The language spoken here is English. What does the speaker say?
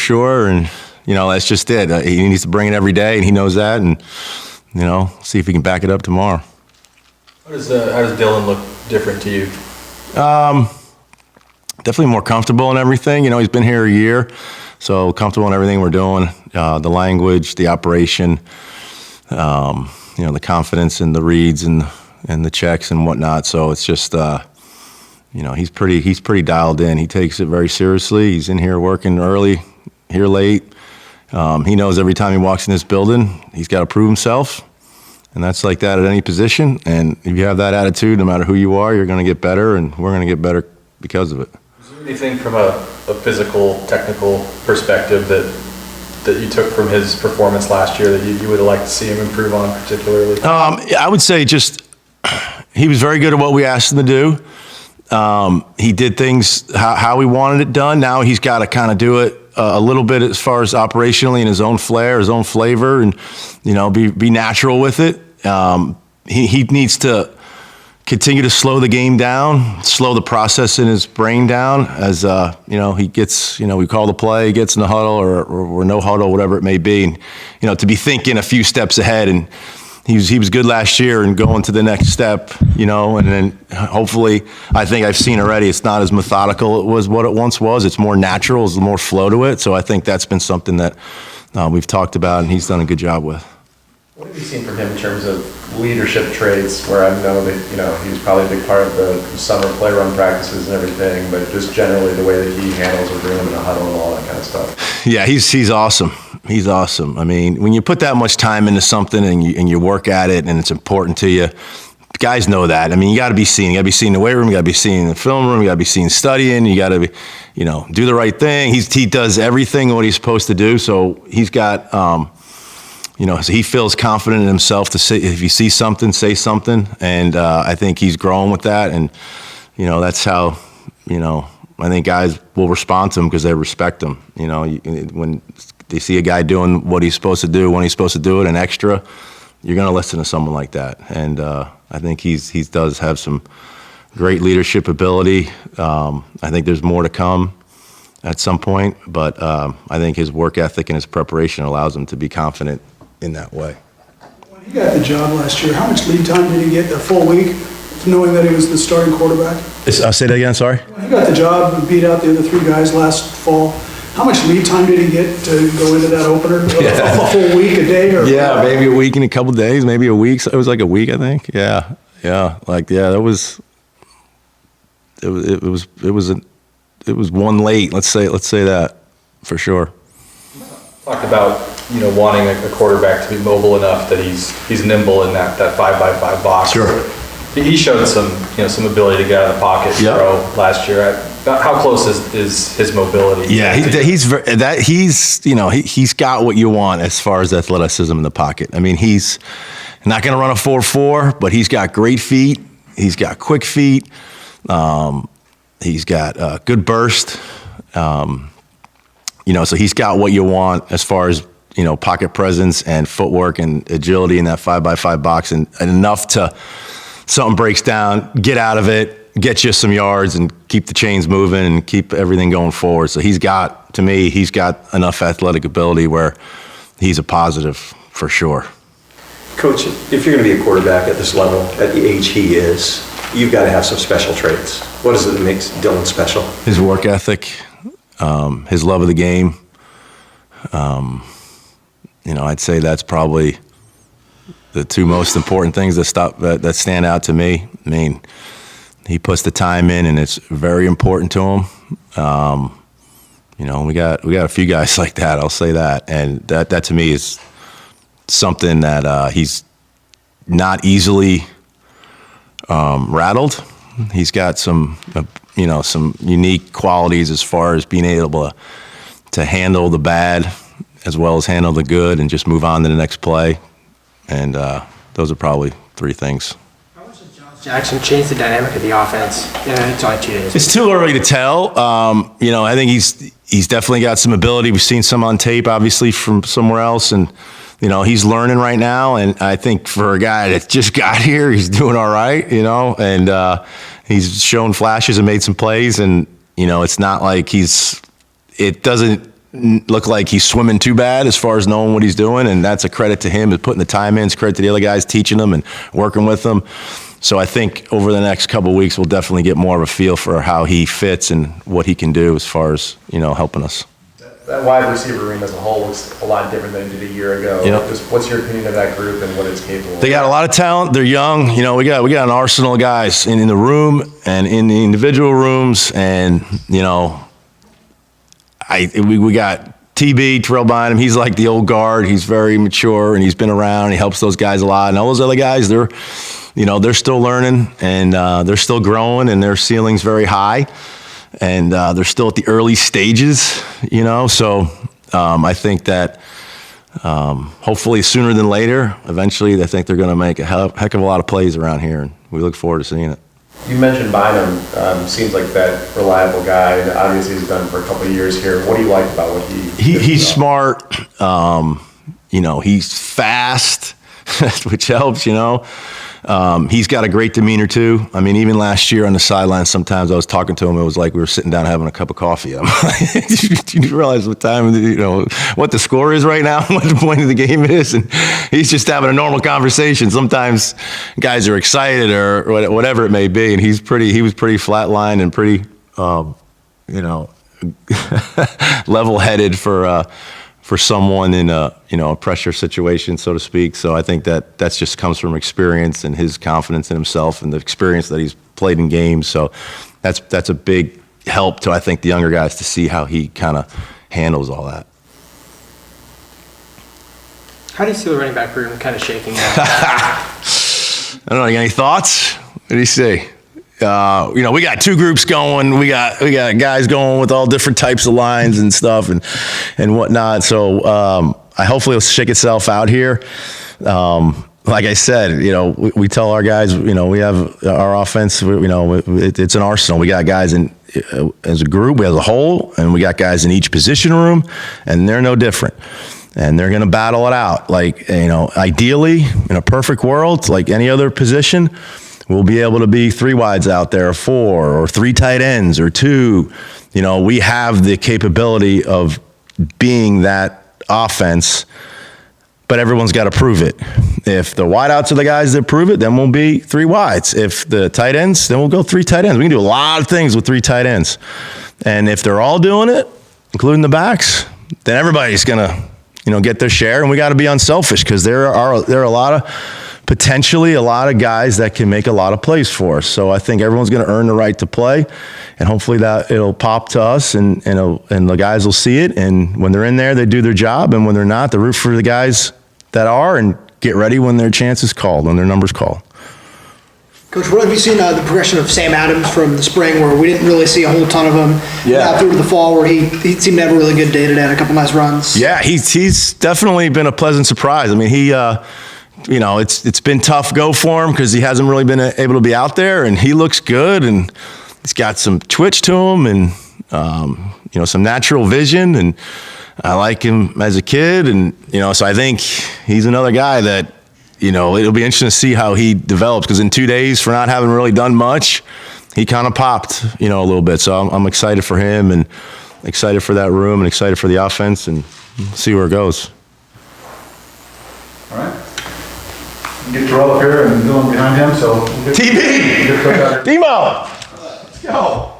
sure. And, that's just it. He needs to bring it every day, and he knows that. And, see if he can back it up tomorrow. How does Dylan look different to you? Definitely more comfortable in everything. He's been here a year, so comfortable in everything we're doing. The language, the operation, the confidence in the reads and the checks and whatnot. So it's just, he's pretty dialed in. He takes it very seriously. He's in here working early, here late. He knows every time he walks in this building, he's got to prove himself. And that's like that at any position. And if you have that attitude, no matter who you are, you're going to get better, and we're going to get better because of it. Is there anything from a physical, technical perspective that you took from his performance last year that you would have liked to see him improve on particularly? I would say just he was very good at what we asked him to do. He did things how he wanted it done. Now he's got to kind of do it a little bit as far as operationally in his own flair, his own flavor, and be natural with it. He needs to continue to slow the game down, slow the process in his brain down as, he gets, we call the play, gets in the huddle or no huddle, whatever it may be. And, to be thinking a few steps ahead. And he was good last year and going to the next step, and then hopefully I think I've seen already it's not as methodical it was what it once was. It's more natural, there's more flow to it. So I think that's been something that we've talked about and he's done a good job with. What have you seen from him in terms of leadership traits, where I know that, he was probably a big part of the summer play run practices and everything, but just generally the way that he handles or bring him in a huddle and all that kind of stuff? Yeah, he's awesome. He's awesome. I mean, when you put that much time into something and you work at it and it's important to you, guys know that. I mean, you got to be seen. You got to be seen in the weight room. You got to be seen in the film room. You got to be seen studying. You got to be, do the right thing. He does everything what he's supposed to do. So he's got, so he feels confident in himself to say, if you see something, say something. And I think he's growing with that. And, that's how, I think guys will respond to him because they respect him. When they see a guy doing what he's supposed to do, when he's supposed to do it, and extra, you're going to listen to someone like that. And I think he does have some great leadership ability. I think there's more to come at some point, but I think his work ethic and his preparation allows him to be confident in that way. When he got the job last year, how much lead time did he get, a full week, knowing that he was the starting quarterback? I'll say that again, sorry? When he got the job and beat out the other three guys last fall, how much lead time did he get to go into that opener? Yeah. A full week, a day? Or yeah, maybe a week and a couple of days, maybe a week. So it was like a week, I think. Yeah. That was it was one late. Let's say that for sure. Talked about wanting a quarterback to be mobile enough that he's nimble in that 5x5 box. Sure. He showed some ability to get out of the pocket, throw last year. How close is his mobility? Yeah, he's got what you want as far as athleticism in the pocket. I mean, he's not going to run a 4.4, but he's got great feet. He's got quick feet. He's got good burst. So he's got what you want as far as, pocket presence and footwork and agility in that 5x5 box and enough to something breaks down, get out of it, get you some yards and keep the chains moving and keep everything going forward. So he's got enough athletic ability where he's a positive for sure. Coach, if you're going to be a quarterback at this level, at the age he is, you've got to have some special traits. What is it that makes Dylan special? His work ethic, his love of the game. I'd say that's probably the two most important things that stand out to me. I mean, he puts the time in, and it's very important to him. We got a few guys like that. I'll say that, and that to me is something that he's not easily rattled. He's got some unique qualities as far as being able to handle the bad as well as handle the good and just move on to the next play. And those are probably three things. How much does Josh Jackson change the dynamic of the offense? Yeah, it's only 2 days. It's too early to tell. I think he's definitely got some ability. We've seen some on tape, obviously, from somewhere else. And, he's learning right now. And I think for a guy that just got here, he's doing all right, and he's shown flashes and made some plays. And, it's not like look like he's swimming too bad as far as knowing what he's doing, and that's a credit to him, is putting the time in. It's credit to the other guys teaching him and working with them. So I think over the next couple of weeks, we'll definitely get more of a feel for how he fits and what he can do as far as, helping us. That wide receiver room as a whole looks a lot different than it did a year ago. Yep. Just what's your opinion of that group and what it's capable of? They got a lot of talent. They're young. We got an arsenal of guys in the room and in the individual rooms. And, we got TB, Terrell Bynum. He's like the old guard. He's very mature and he's been around. He helps those guys a lot. And all those other guys, they're still learning and they're still growing and their ceiling's very high. And they're still at the early stages, So I think that hopefully sooner than later, eventually, I think they're going to make a heck of a lot of plays around here, and we look forward to seeing it. You mentioned Bynum. Seems like that reliable guy. And obviously, he's done it for a couple of years here. What do you like about what He's smart. He's fast, which helps. He's got a great demeanor too. I mean, even last year on the sidelines, sometimes I was talking to him. It was like we were sitting down having a cup of coffee. I'm like, do you realize what time, what the score is right now, what the point of the game is? And he's just having a normal conversation. Sometimes guys are excited or whatever it may be, and he was pretty flatlined and pretty, level-headed for someone in a pressure situation, so to speak. So I think that just comes from experience and his confidence in himself and the experience that he's played in games. So that's a big help to, I think, the younger guys to see how he kind of handles all that. How do you see the running back room kind of shaking out? I don't know. You got any thoughts? What do you say? We got two groups going. We got guys going with all different types of lines and stuff and whatnot. So hopefully it'll shake itself out here. Like I said, we tell our guys, we have our offense. It's an arsenal. We got guys as a group, as a whole, and we got guys in each position room, and they're no different. And they're going to battle it out. Like, ideally, in a perfect world, like any other position, we'll be able to be 3 wides out there, or 4, or 3 tight ends, or 2. We have the capability of being that offense, but everyone's got to prove it. If the wideouts are the guys that prove it, then we'll be 3 wides. If the tight ends, then we'll go 3 tight ends. We can do a lot of things with 3 tight ends. And if they're all doing it, including the backs, then everybody's going to, get their share. And we got to be unselfish, because there are potentially a lot of guys that can make a lot of plays for us. So I think everyone's going to earn the right to play, and hopefully that it'll pop to us, and the guys will see it. And when they're in there, they do their job, and when they're not, they root for the guys that are, and get ready when their chance is called, when their number's called. Coach, what have you seen the progression of Sam Adams from the spring, where we didn't really see a whole ton of him, Yeah. through to the fall, where he seemed to have a really good day today and a couple nice runs? Yeah, he's definitely been a pleasant surprise. I mean, it's been tough go for him because he hasn't really been able to be out there, and he looks good, and he's got some twitch to him, and some natural vision, and I like him as a kid, and so I think he's another guy that it'll be interesting to see how he develops, because in 2 days, for not having really done much, he kind of popped a little bit. So I'm excited for him, and excited for that room, and excited for the offense, and see where it goes. All right. Get Terrell up here and Dylan behind him, so. TB! Demo! Let's go.